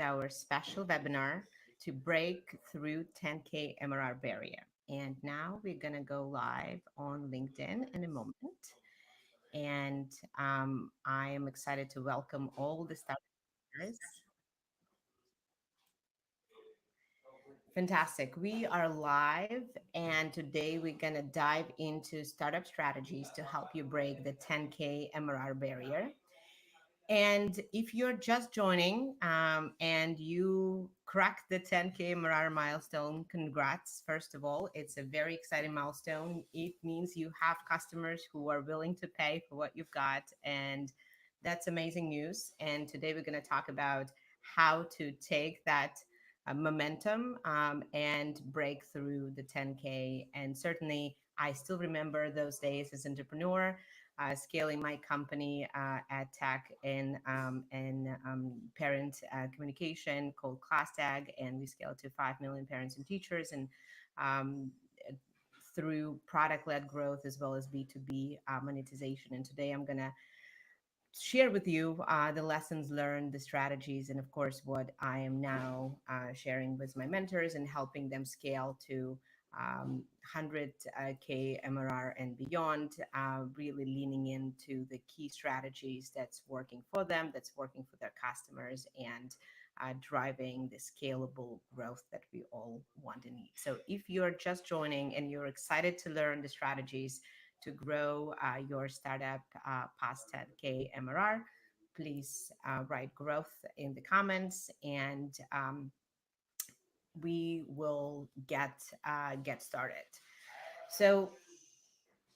our special webinar to break through 10K MRR barrier. And now we're going to go live on LinkedIn in a moment. And I am excited to welcome all the starters. Fantastic. We are live, and today we're going to dive into startup strategies to help you break the 10K MRR barrier. And if you're just joining and you cracked the 10K MRR milestone, congrats. First of all, it's a very exciting milestone. It means you have customers who are willing to pay for what you've got. And that's amazing news. And today we're going to talk about how to take that momentum and break through the 10K. And certainly, I still remember those days as entrepreneur scaling my company at tech and parent communication called ClassTag, and we scaled to 5 million parents and teachers, and um, through product-led growth as well as B2B monetization. And today I'm going to share with you the lessons learned, the strategies, and of course, what I am now sharing with my mentors and helping them scale to 100K MRR and beyond, really leaning into the key strategies that's working for them, that's working for their customers, and driving the scalable growth that we all want and need. So if you're just joining and you're excited to learn the strategies to grow your startup past 10K MRR, please write growth in the comments, and we will get started. So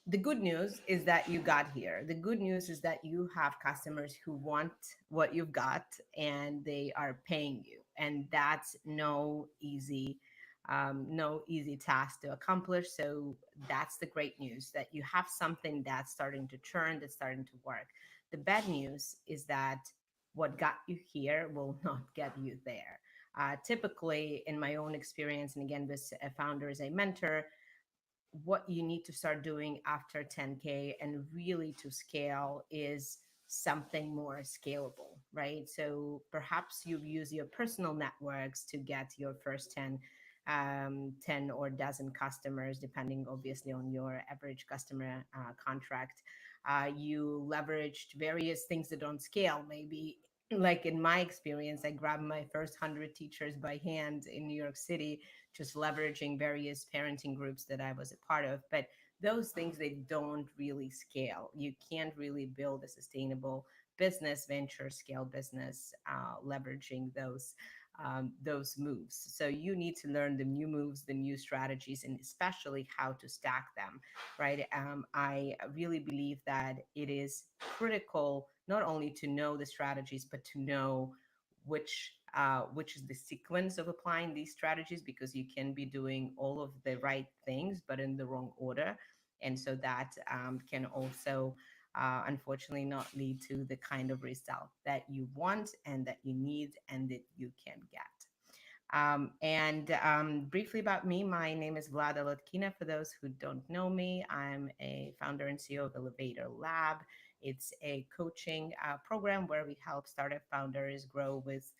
the good news is that you got here. The good news is that you have customers who want what you've got and they are paying you. And that's no easy task to accomplish. So that's the great news that you have something that's starting to churn, that's starting to work. The bad news is that what got you here will not get you there. Typically, in my own experience, and again, with founders I mentor, what you need to start doing after 10K and really to scale is something more scalable, right? So perhaps you use your personal networks to get your first 10 or dozen customers, depending obviously on your average customer contract. You leveraged various things that don't scale, maybe like in my experience, I grabbed my first 100 teachers by hand in New York City, just leveraging various parenting groups that I was a part of. But those things, they don't really scale. You can't really build a sustainable business, venture scale business, leveraging those moves. So you need to learn the new moves, the new strategies, and especially how to stack them, right? I really believe that it is critical not only to know the strategies, but to know which is the sequence of applying these strategies, because you can be doing all of the right things but in the wrong order, and so that can also unfortunately not lead to the kind of result that you want and that you need and that you can get. And briefly about me, my name is Vlada Lotkina. For those who don't know me, I'm a founder and CEO of Elevator Lab. It's a coaching program where we help startup founders grow with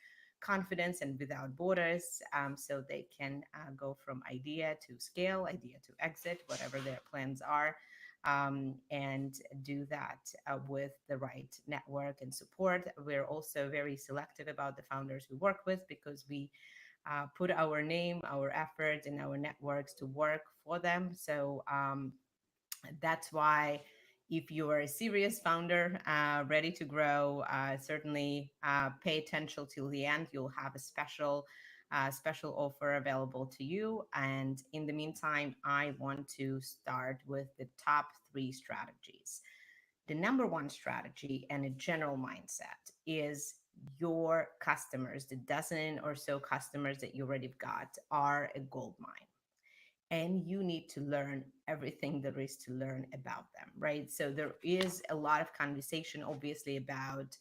confidence and without borders, so they can go from idea to scale, idea to exit, whatever their plans are. And do that with the right network and support. We're also very selective about the founders we work with, because we put our name, our effort, and our networks to work for them. So that's why, if you are a serious founder ready to grow, certainly pay attention till the end. You'll have a special offer available to you. And in the meantime, I want to start with the top three strategies. The number one strategy and a general mindset is your customers, the dozen or so customers that you already got, are a gold mine. And you need to learn everything there is to learn about them, right? So there is a lot of conversation, obviously, about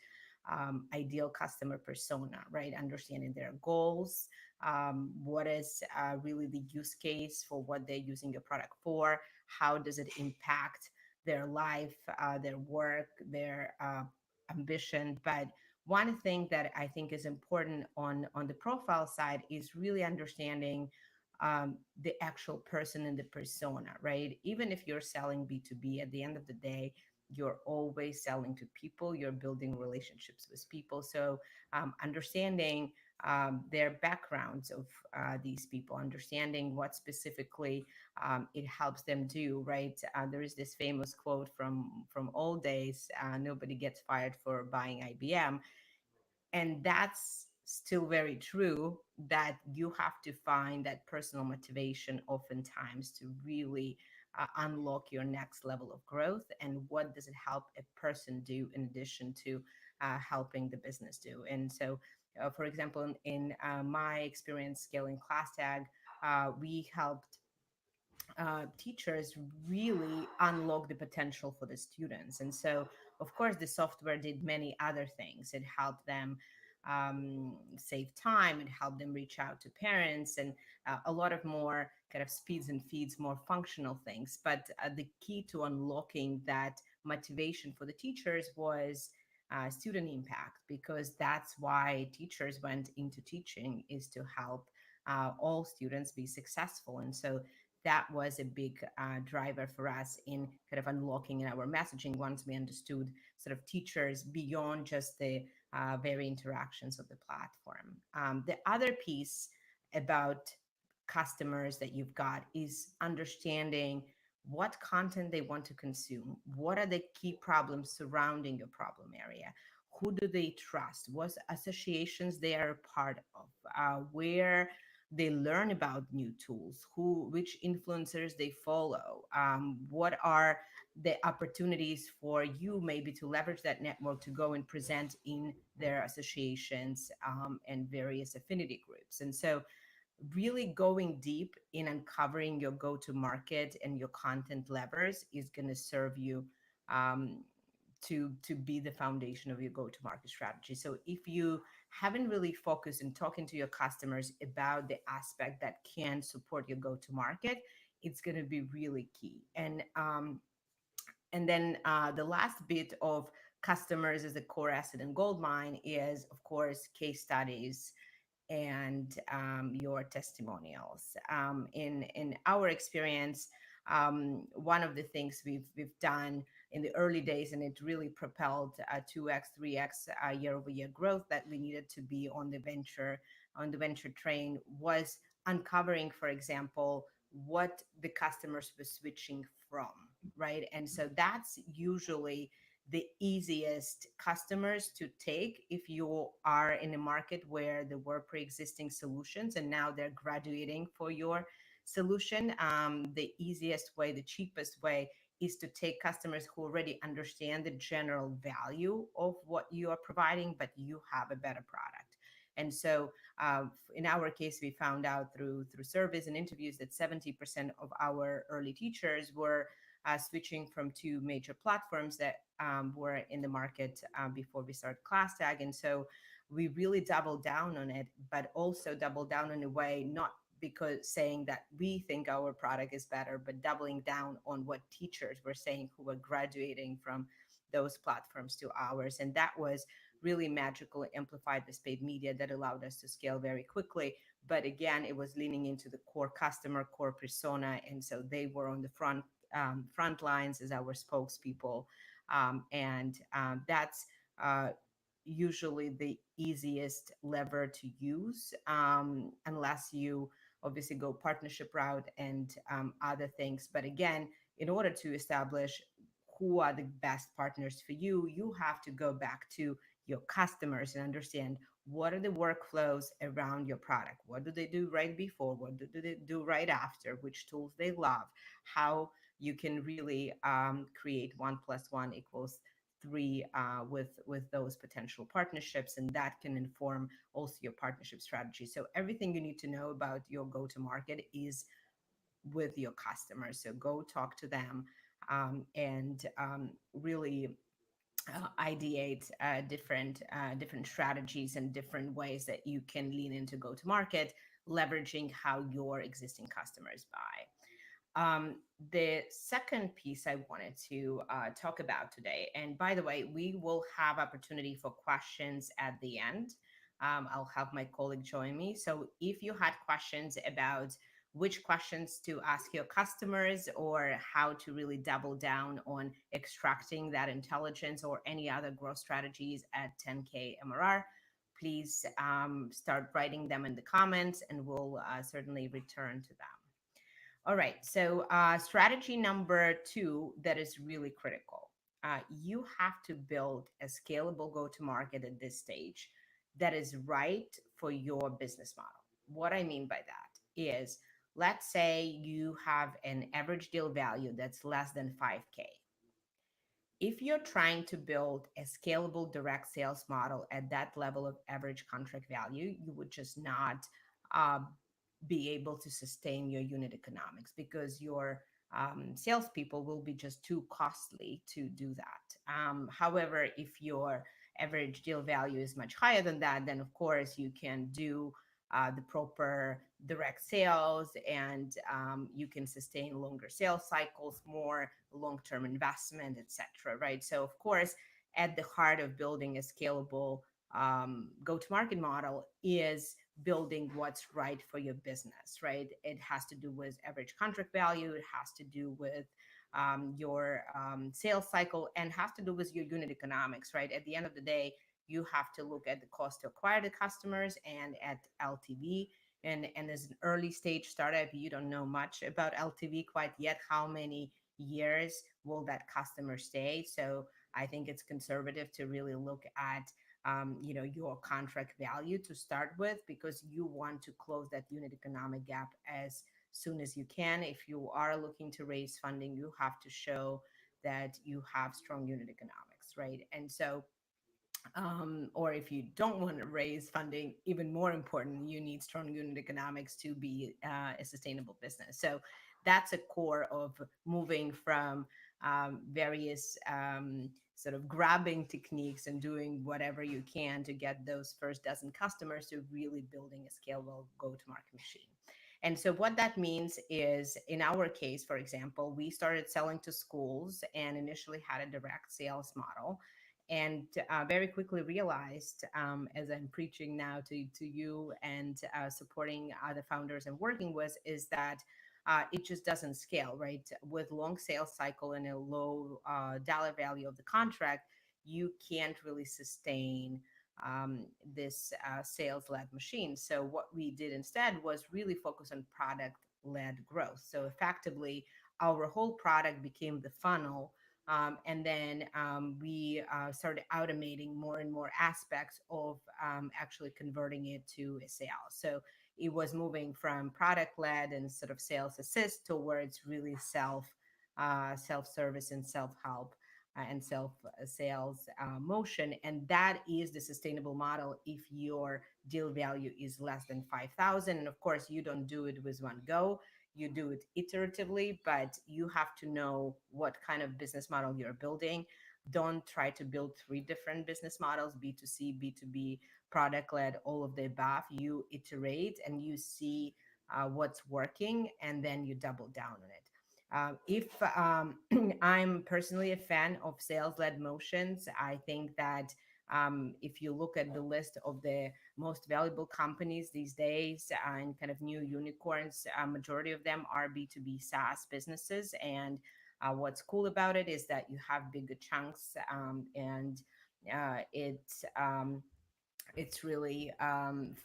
ideal customer persona, right? Understanding their goals, what is really the use case for what they're using your product for, how does it impact their life, their work, their ambition. But one thing that I think is important on the profile side is really understanding the actual person and the persona, right? Even if you're selling B2B, at the end of the day, you're always selling to people, you're building relationships with people. So understanding their backgrounds of these people, understanding what specifically it helps them do, right? There is this famous quote from old days: "Nobody gets fired for buying IBM," and that's still very true. That you have to find that personal motivation oftentimes to really unlock your next level of growth, and what does it help a person do in addition to helping the business do. And so for example, in my experience scaling class tag, we helped teachers really unlock the potential for the students. And so, of course, the software did many other things. It helped them save time, it helped them reach out to parents, and a lot of more kind of speeds and feeds, more functional things. But the key to unlocking that motivation for the teachers was student impact, because that's why teachers went into teaching, is to help all students be successful. And so that was a big driver for us in kind of unlocking in our messaging once we understood sort of teachers beyond just the very interactions of the platform. The other piece about customers that you've got is understanding what content they want to consume, what are the key problems surrounding your problem area, who do they trust, what associations they are a part of, where they learn about new tools, who, which influencers they follow, what are the opportunities for you maybe to leverage that network to go and present in their associations and various affinity groups. And so really going deep in uncovering your go to market and your content levers is going to serve you um, to be the foundation of your go to market strategy. So if you haven't really focused in talking to your customers about the aspect that can support your go to market, it's going to be really key. And then the last bit of customers as a core asset and gold mine is, of course, case studies and your testimonials. In our experience, one of the things we've done in the early days, and it really propelled 2x, 3x year over year growth that we needed to be on the venture train, was uncovering, for example, what the customers were switching from, right? And so that's usually the easiest customers to take if you are in a market where there were pre-existing solutions and now they're graduating for your solution. The easiest way, the cheapest way, is to take customers who already understand the general value of what you are providing, but you have a better product. And so in our case, we found out through surveys and interviews that 70% of our early teachers were switching from two major platforms that were in the market before we started class tag. And so we really doubled down on it, but also doubled down in a way, not because saying that we think our product is better, but doubling down on what teachers were saying who were graduating from those platforms to ours. And that was really magical, amplified with paid media that allowed us to scale very quickly. But again, it was leaning into the core customer, core persona. And so they were on the front lines as our spokespeople. And that's usually the easiest lever to use, unless you obviously go partnership route and other things. But again, in order to establish who are the best partners for you, you have to go back to your customers and understand what are the workflows around your product. What do they do right before? What do they do right after? Which tools they love? How you can really create 1 + 1 = 3 with those potential partnerships, and that can inform also your partnership strategy. So everything you need to know about your go to market is with your customers. So go talk to them and really ideate different strategies and different ways that you can lean into go to market, leveraging how your existing customers buy. Um, the second piece I wanted to talk about today, and by the way, we will have opportunity for questions at the end. I'll have my colleague join me. So if you had questions about which questions to ask your customers or how to really double down on extracting that intelligence or any other growth strategies at 10K MRR, please start writing them in the comments and we'll certainly return to them. All right. So, strategy number two that is really critical. You have to build a scalable go to market at this stage that is right for your business model. What I mean by that is, let's say you have an average deal value that's less than 5K. If you're trying to build a scalable direct sales model at that level of average contract value, you would just not uh, be able to sustain your unit economics because your salespeople will be just too costly to do that. However, if your average deal value is much higher than that, then of course you can do the proper direct sales and you can sustain longer sales cycles, more long-term investment, etc. Right? So of course, at the heart of building a scalable go-to-market model is building what's right for your business, right? It has to do with average contract value, it has to do with your sales cycle, and has to do with your unit economics, right? At the end of the day, you have to look at the cost to acquire the customers and at LTV. And as an early stage startup, you don't know much about LTV quite yet. How many years will that customer stay? So I think it's conservative to really look at your contract value to start with, because you want to close that unit economic gap as soon as you can. If you are looking to raise funding, you have to show that you have strong unit economics, right? And so or if you don't want to raise funding, even more important, you need strong unit economics to be a sustainable business. So that's a core of moving from various sort of grabbing techniques and doing whatever you can to get those first dozen customers to really building a scalable go-to-market machine. And so, what that means is, in our case, for example, we started selling to schools and initially had a direct sales model, and very quickly realized, as I'm preaching now to you and supporting other founders and working with, is that it just doesn't scale, right? With long sales cycle and a low dollar value of the contract, you can't really sustain this sales led machine. So what we did instead was really focus on product led growth. So effectively, our whole product became the funnel, and then we started automating more and more aspects of actually converting it to a sale. So it was moving from product led and sort of sales assist towards really self service and self help and self sales motion. And that is the sustainable model if your deal value is less than 5,000. And of course, you don't do it with one go, you do it iteratively, but you have to know what kind of business model you're building. Don't try to build three different business models: B2C, B2B, product led, all of the above. You iterate and you see what's working, and then you double down on it. If I'm personally a fan of sales led motions, I think that if you look at the list of the most valuable companies these days and kind of new unicorns, majority of them are B2B SaaS businesses. And what's cool about it is that you have bigger chunks, and it's really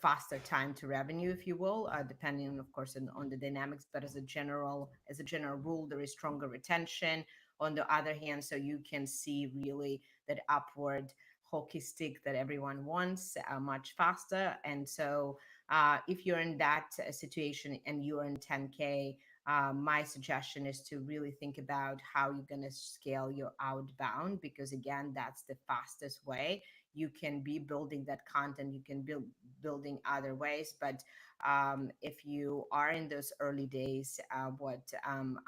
faster time to revenue, if you will, depending on, of course, on the dynamics. But as a general rule, there is stronger retention on the other hand, so you can see really that upward hockey stick that everyone wants much faster. And so if you're in that situation and you're in 10K, my suggestion is to really think about how you're going to scale your outbound, because again, that's the fastest way. You can be building that content, you can building other ways, but if you are in those early days, what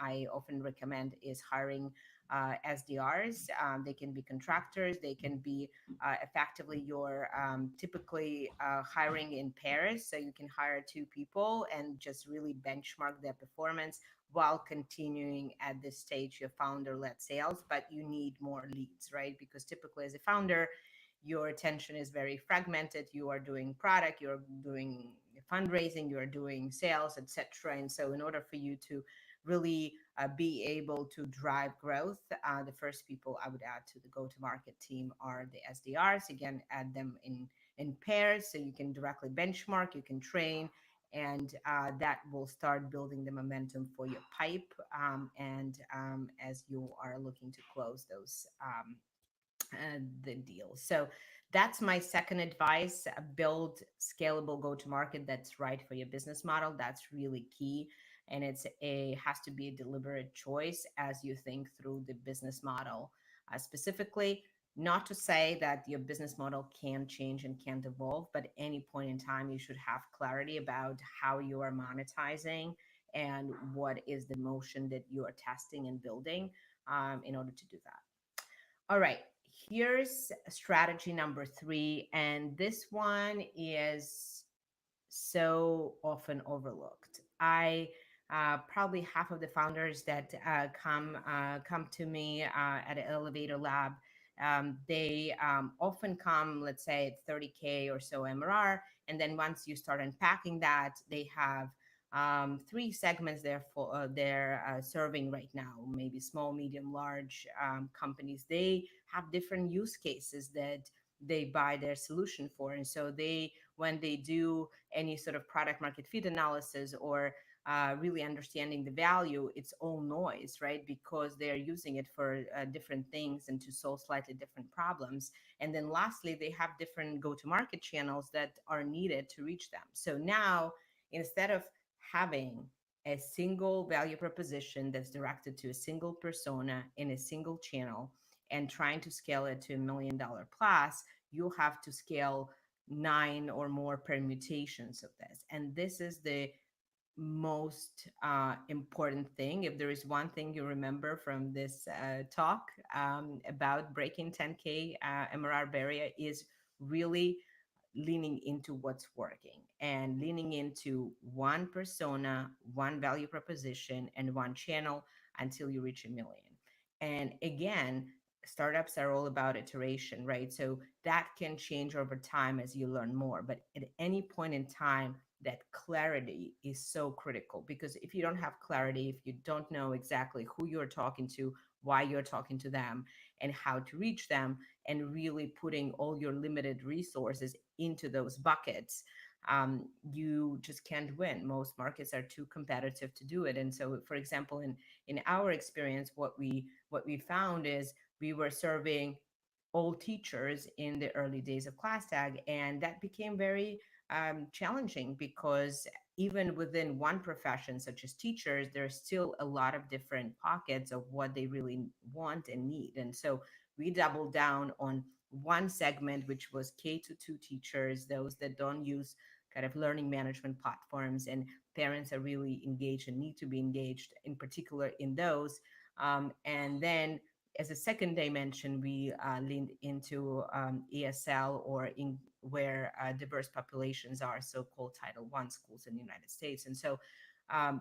I often recommend is hiring SDRs. They can be contractors. They can be effectively your typically hiring in pairs. So you can hire two people and just really benchmark their performance while continuing at this stage your founder led sales. But you need more leads, right? Because typically as a founder, your attention is very fragmented. You are doing product, you're doing fundraising, you're doing sales, etc. And so in order for you to really be able to drive growth, the first people I would add to the go to market team are the SDRs. Again, add them in pairs so you can directly benchmark, you can train, and that will start building the momentum for your pipe, and as you are looking to close those the deal. So that's my second advice: build scalable go to market that's right for your business model. That's really key. And it's a has to be a deliberate choice as you think through the business model. Specifically, not to say that your business model can change and can't evolve, but at any point in time, you should have clarity about how you are monetizing and what is the motion that you are testing and building in order to do that. All right, here's strategy number three, and this one is so often overlooked. I probably half of the founders that come to me at an Elevator Lab, they often come, let's say, at 30K or so MRR, and then once you start unpacking that, they have three segments they're serving right now, maybe small, medium, large companies. They have different use cases that they buy their solution for, and so they when they do any sort of product market fit analysis or really understanding the value, it's all noise, right? Because they're using it for different things and to solve slightly different problems. And then lastly, they have different go to market channels that are needed to reach them. So now, instead of having a single value proposition that's directed to a single persona in a single channel and trying to scale it to $1 million plus, you'll have to scale 9 or more permutations of this. And this is the most important thing. If there is one thing you remember from this talk about breaking 10K MRR barrier, is really leaning into what's working and leaning into one persona, one value proposition, and one channel until you reach 1 million. And again, startups are all about iteration, right? So that can change over time as you learn more. But at any point in time, that clarity is so critical, because if you don't have clarity, if you don't know exactly who you're talking to, why you're talking to them, and how to reach them, and really putting all your limited resources into those buckets, you just can't win. Most markets are too competitive to do it. And so, for example, in our experience, what we found is we were serving all teachers in the early days of ClassTag, and that became very challenging, because even within one profession, such as teachers, there's still a lot of different pockets of what they really want and need. And so we doubled down on one segment, which was K-2 teachers, those that don't use kind of learning management platforms, and parents are really engaged and need to be engaged in particular in those. And then as a second dimension, we leaned into ESL, or in where diverse populations are, so-called Title I schools in the United States. And so um,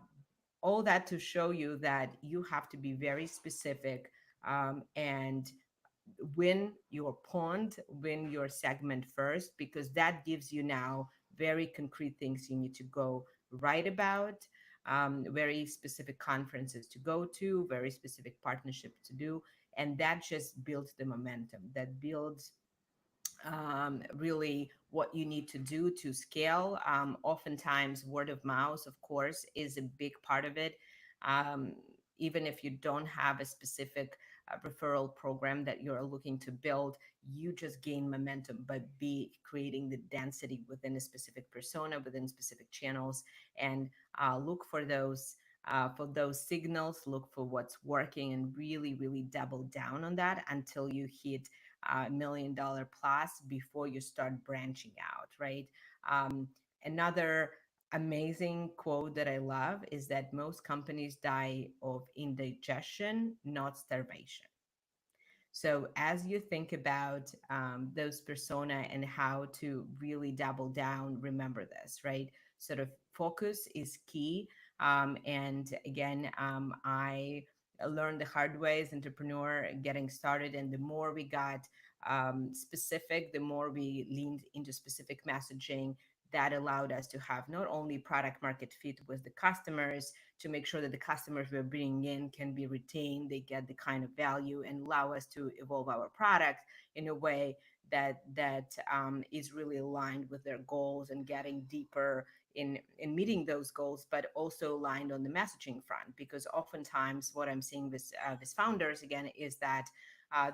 all that to show you that you have to be very specific, and win your pond, win your segment first, because that gives you now very concrete things you need to go write about, very specific conferences to go to, very specific partnerships to do. And that just builds the momentum, that builds really what you need to do to scale. Oftentimes, word of mouth, of course, is a big part of it. Um, Even if you don't have a specific referral program that you're looking to build, you just gain momentum by be creating the density within a specific persona, within specific channels, and look for those signals, look for what's working, and really, really double down on that until you hit $1 million plus before you start branching out, right? Another amazing quote that I love is that most companies die of indigestion, not starvation. So as you think about those persona and how to really double down, remember this, right? Sort of focus is key. And again, I learned the hard way as entrepreneur getting started, and the more we got specific, the more we leaned into specific messaging that allowed us to have not only product market fit with the customers, to make sure that the customers we're bringing in can be retained, they get the kind of value, and allow us to evolve our product in a way that is really aligned with their goals and getting deeper in meeting those goals, but also aligned on the messaging front. Because oftentimes, what I'm seeing with founders again is that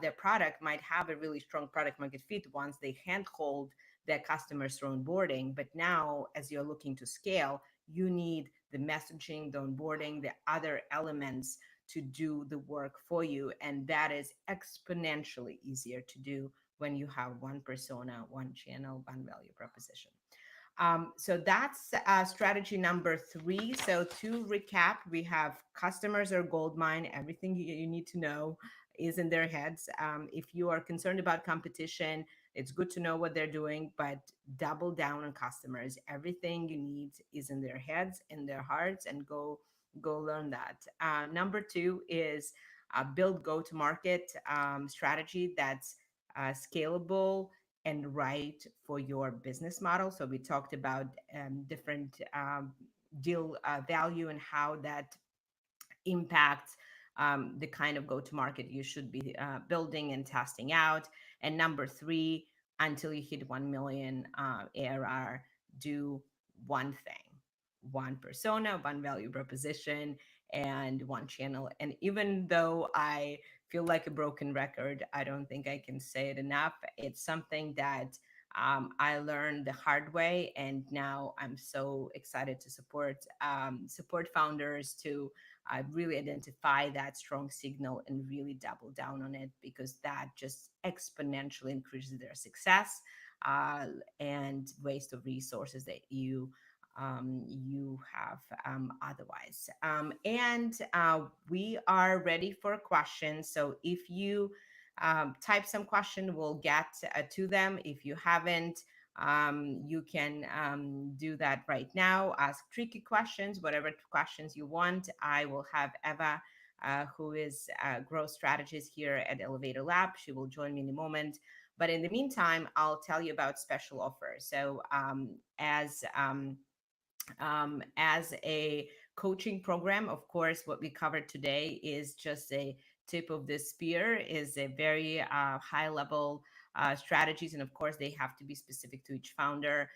their product might have a really strong product market fit once they handhold their customers through onboarding. But now, as you're looking to scale, you need the messaging, the onboarding, the other elements to do the work for you. And that is exponentially easier to do when you have one persona, one channel, one value proposition. So that's strategy number three. So to recap, we have customers are gold mine. Everything you need to know is in their heads. If you are concerned about competition, it's good to know what they're doing, but double down on customers. Everything you need is in their heads, in their hearts, and go learn that. Number two is build go to market strategy that's scalable and right for your business model. So we talked about different deal value and how that impacts the kind of go to market you should be building and testing out. And number three, until you hit 1 million ARR, do one thing, one persona, one value proposition, and one channel. And even though I feel like a broken record, I don't think I can say it enough. It's something that I learned the hard way, and now I'm so excited to support founders to really identify that strong signal and really double down on it, because that just exponentially increases their success uh, and waste of resources that you have otherwise. And we are ready for questions. So if you type some question, we'll get to them. If you haven't, you can do that right now. Ask tricky questions, whatever questions you want. I will have Eva, who is a growth strategist here at Elevator Lab. She will join me in a moment. But in the meantime, I'll tell you about special offers. So as a coaching program, of course, what we covered today is just a tip of the spear, is a very high level strategies. And of course, they have to be specific to each founder.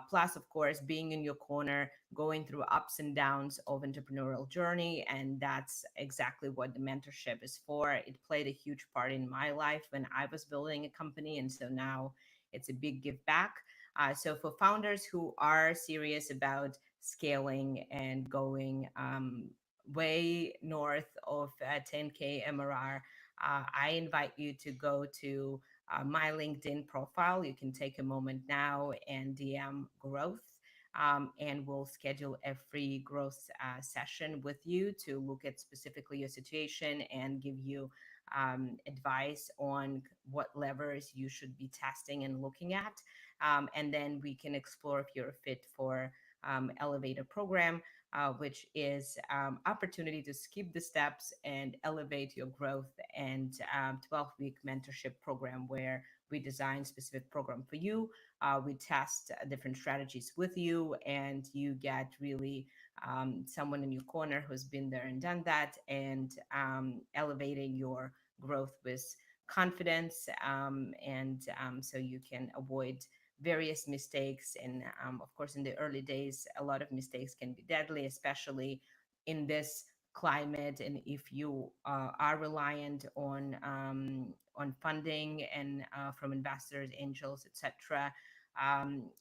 Plus, of course, being in your corner, going through ups and downs of entrepreneurial journey. And that's exactly what the mentorship is for. It played a huge part in my life when I was building a company. And so now it's a big give back. So for founders who are serious about scaling and going way north of 10K MRR, I invite you to go to my LinkedIn profile. You can take a moment now and DM growth. And we'll schedule a free growth session with you to look at specifically your situation and give you advice on what levers you should be testing and looking at. And then we can explore if you're fit for elevator program, which is opportunity to skip the steps and elevate your growth, and 12-week mentorship program where we design specific program for you. We test different strategies with you, and you get really someone in your corner who's been there and done that, and elevating your growth with confidence, and so you can avoid various mistakes. And of course, in the early days, a lot of mistakes can be deadly, especially in this climate. And if you are reliant on funding and from investors, angels, etc.,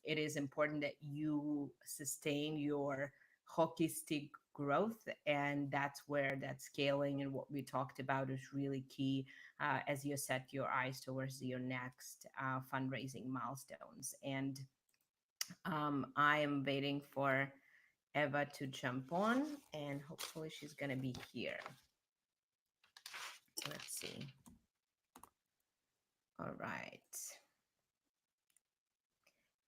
it is important that you sustain your hockey stick growth. And that's where that scaling and what we talked about is really key as you set your eyes towards your next fundraising milestones. And I am waiting for Eva to jump on, and hopefully she's going to be here. Let's see. All right.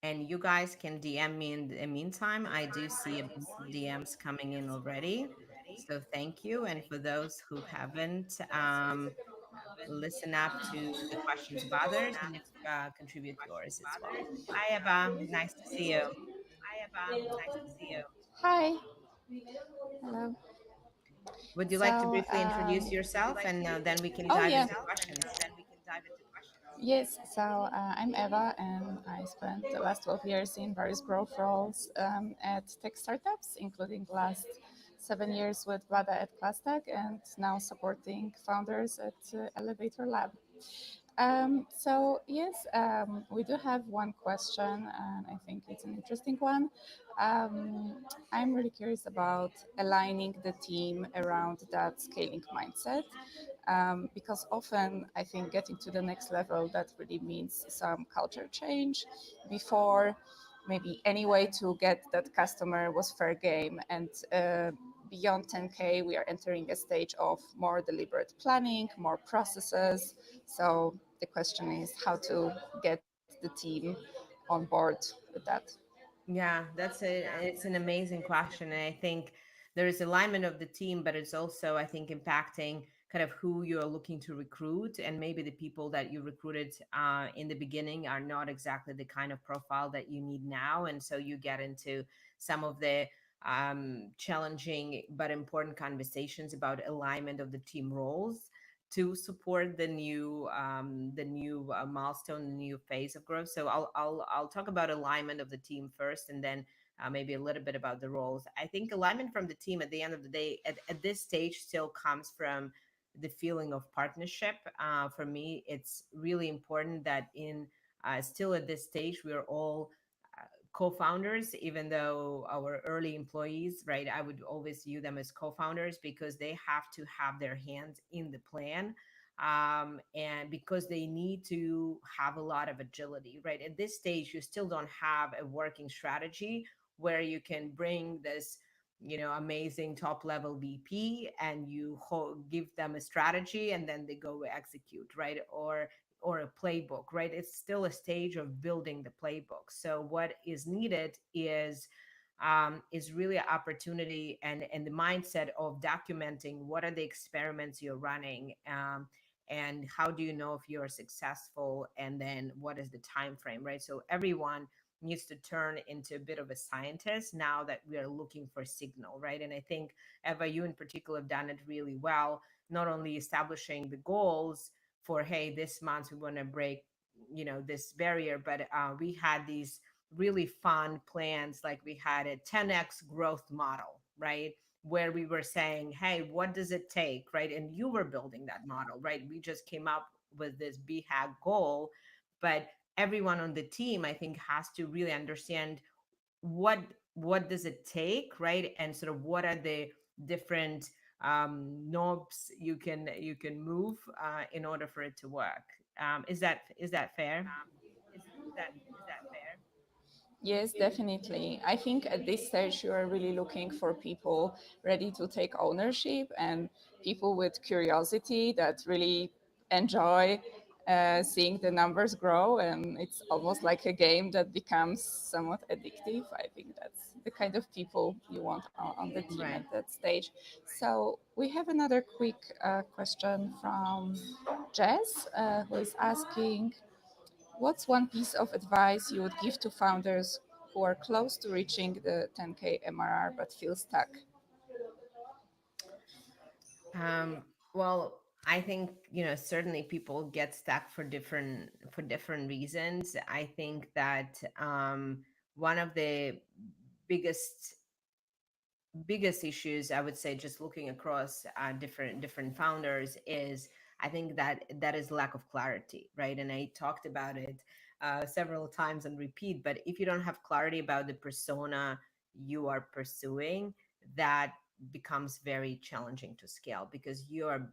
And you guys can DM me in the meantime. I do see a bunch of DMs coming in already. So thank you. And for those who haven't, listen up to the questions of others and contribute yours as well. Hi, Eva. Nice to see you. Hi. Hello. Would you like to So, briefly introduce yourself and then we can oh dive yeah, into questions? yes. So I'm Eva, and I spent the last 12 years in various growth roles at tech startups, including the last 7 years with Vlada at Plastic, and now supporting founders at Elevator Lab. So yes, we do have one question, and I think it's an interesting one. Um, I'm really curious about aligning the team around that scaling mindset, because often I think getting to the next level that really means some culture change before maybe any way to get that customer was fair game and. Beyond 10K, we are entering a stage of more deliberate planning, more processes. So the question is how to get the team on board with that. Yeah, it's an amazing question. And I think there is alignment of the team, but it's also, I think, impacting kind of who you're looking to recruit. And maybe the people that you recruited in the beginning are not exactly the kind of profile that you need now. And so you get into some of the challenging but important conversations about alignment of the team roles to support the new milestone, the new phase of growth. So I'll talk about alignment of the team first, and then maybe a little bit about the roles. I think alignment from the team at the end of the day, at this stage, still comes from the feeling of partnership. For me, it's really important that in still at this stage, we're all co-founders, even though our early employees, right, I would always view them as co-founders because they have to have their hands in the plan, and because they need to have a lot of agility, right? At this stage, you still don't have a working strategy where you can bring this, amazing top level VP and you give them a strategy and then they go execute, right? Or a playbook, right? It's still a stage of building the playbook. So what is needed is really an opportunity and the mindset of documenting what are the experiments you're running, and how do you know if you're successful, and then what is the time frame, right? So everyone needs to turn into a bit of a scientist now that we are looking for signal, right? And I think, Eva, you in particular have done it really well, not only establishing the goals for, hey, this month we want to break, this barrier, but we had these really fun plans, like we had a 10x growth model, right, where we were saying, hey, what does it take, right? And you were building that model, right? We just came up with this BHAG goal, but everyone on the team, I think, has to really understand what what does it take, right? And sort of what are the different knobs you can move in order for it to work. Is that fair? Yes, definitely. I think at this stage you are really looking for people ready to take ownership and people with curiosity that really enjoy seeing the numbers grow. And it's almost like a game that becomes somewhat addictive. I think that's the kind of people you want on the team at Right. that stage. So we have another quick question from Jess, who is asking, what's one piece of advice you would give to founders who are close to reaching the 10K MRR but feel stuck? Well, I think, certainly people get stuck for different reasons. I think that one of the biggest biggest issues, I would say, just looking across different founders, is I think that is lack of clarity, right? And I talked about it several times and repeat, but if you don't have clarity about the persona you are pursuing, that becomes very challenging to scale because you are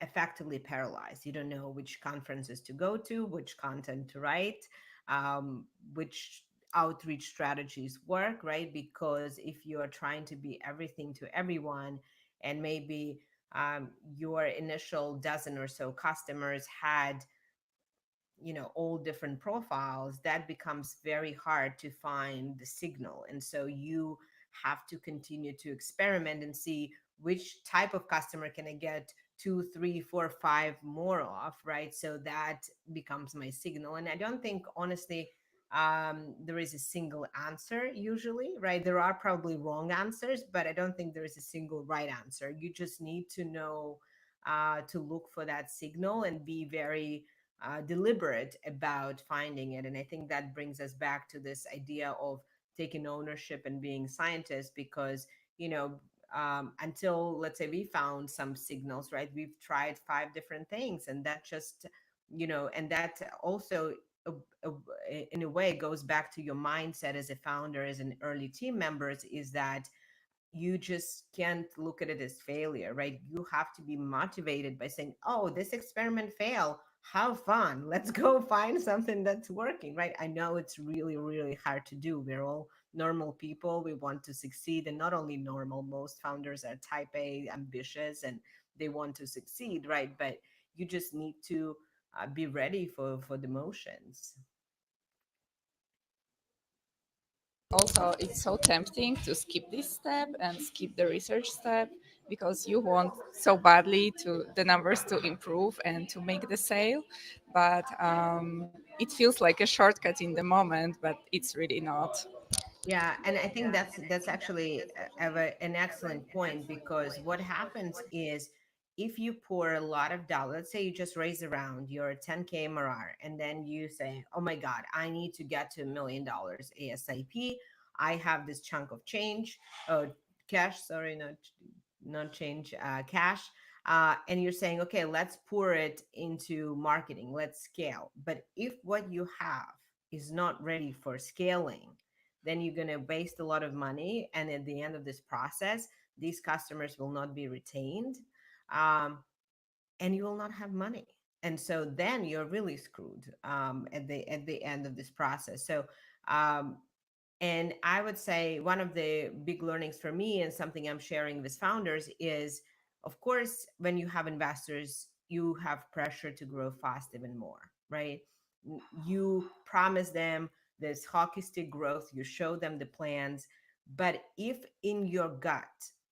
effectively paralyzed. You don't know which conferences to go to, which content to write, which outreach strategies work, right? Because if you are trying to be everything to everyone, and maybe your initial dozen or so customers had, all different profiles, that becomes very hard to find the signal. And so you have to continue to experiment and see which type of customer can I get two, three, four, five more of, right? So that becomes my signal. And I don't think, honestly, there is a single answer usually, right? There are probably wrong answers, but I don't think there is a single right answer. You just need to know, to look for that signal and be very deliberate about finding it. And I think that brings us back to this idea of taking ownership and being scientists, because, until, let's say, we found some signals, right? We've tried five different things, and that just, and that also, uh, uh, in a way, goes back to your mindset as a founder, as an early team members, is that you just can't look at it as failure, right? You have to be motivated by saying, oh, this experiment failed. How fun. Let's go find something that's working, right? I know it's really, really hard to do. We're all normal people. We want to succeed. And not only normal, most founders are type A, ambitious, and they want to succeed, right? But you just need to be ready for the motions. Also, it's so tempting to skip this step and skip the research step because you want so badly to the numbers to improve and to make the sale, but it feels like a shortcut in the moment, but it's really not. Yeah, and I think that's actually an excellent point, because what happens is, if you pour a lot of dollars, let's say you just raise around your 10K MRR, and then you say, "Oh my God, I need to get to $1 million ASAP. I have this chunk of change, cash, sorry, not change, cash." And you're saying, "Okay, let's pour it into marketing. Let's scale." But if what you have is not ready for scaling, then you're going to waste a lot of money. And at the end of this process, these customers will not be retained, um, and you will not have money. And so then you're really screwed, at the end of this process. So um, and I would say one of the big learnings for me, and something I'm sharing with founders, is, of course, when you have investors, you have pressure to grow fast even more, right? You promise them this hockey stick growth, you show them the plans. But if in your gut,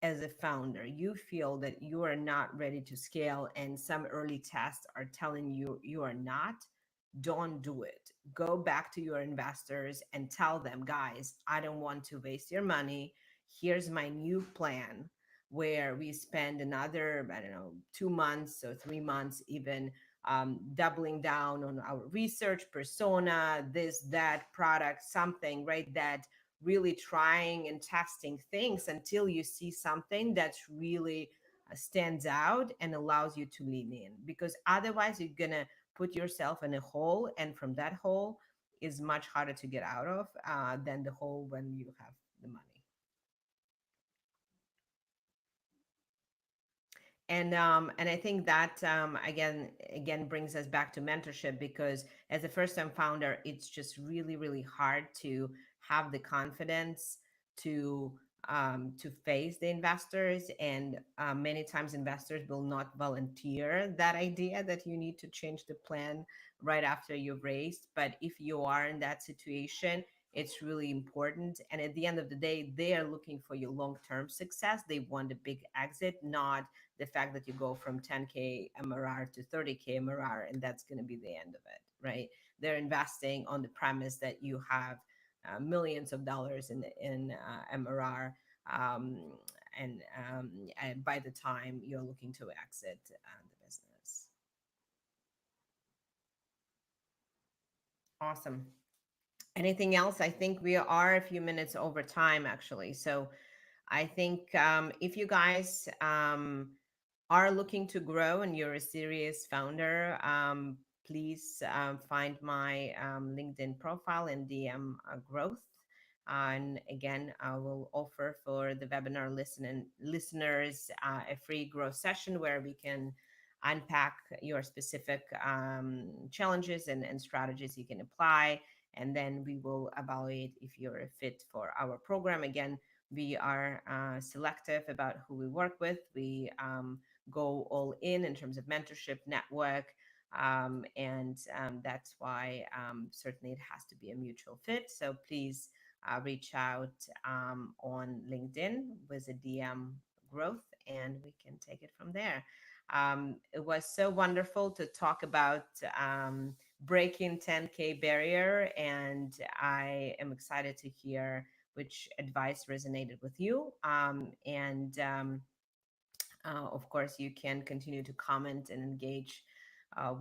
as a founder, you feel that you are not ready to scale, and some early tests are telling you you are not, don't do it. Go back to your investors and tell them, guys, I don't want to waste your money. Here's my new plan, where we spend another, I don't know, 2 months or 3 months, even, doubling down on our research, persona, this, that, product, something, right? That really trying and testing things until you see something that's really stands out and allows you to lean in. Because otherwise, you're going to put yourself in a hole, and from that hole is much harder to get out of, than the hole when you have the money. And I think that, again brings us back to mentorship, because as a first time founder, it's just really, really hard to have the confidence to, to face the investors. And many times investors will not volunteer that idea that you need to change the plan right after you've raised. But if you are in that situation, it's really important. And at the end of the day, they are looking for your long term success. They want a big exit, not the fact that you go from 10K MRR to 30K MRR, and that's going to be the end of it, right? They're investing on the premise that you have millions of dollars in MRR, um, and by the time you're looking to exit the business. Awesome. Anything else? I think we are a few minutes over time, actually. So I think, if you guys are looking to grow and you're a serious founder, please find my LinkedIn profile and DM growth. And again, I will offer for the webinar listeners a free growth session where we can unpack your specific challenges and strategies you can apply. and then we will evaluate if you're a fit for our program. Again, we are selective about who we work with. We go all in terms of mentorship, network, and that's why certainly it has to be a mutual fit. So please reach out on LinkedIn with a DM growth, and we can take it from there. It was so wonderful to talk about breaking 10K barrier, and I am excited to hear which advice resonated with you. Of course, you can continue to comment and engage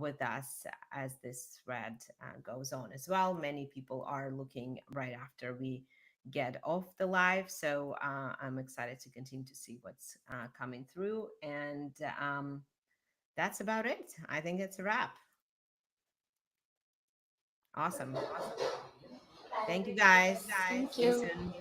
with us as this thread goes on as well. Many people are looking right after we get off the live. So I'm excited to continue to see what's coming through. And that's about it. I think it's a wrap. Awesome. Thank you guys. Thank See you you. soon.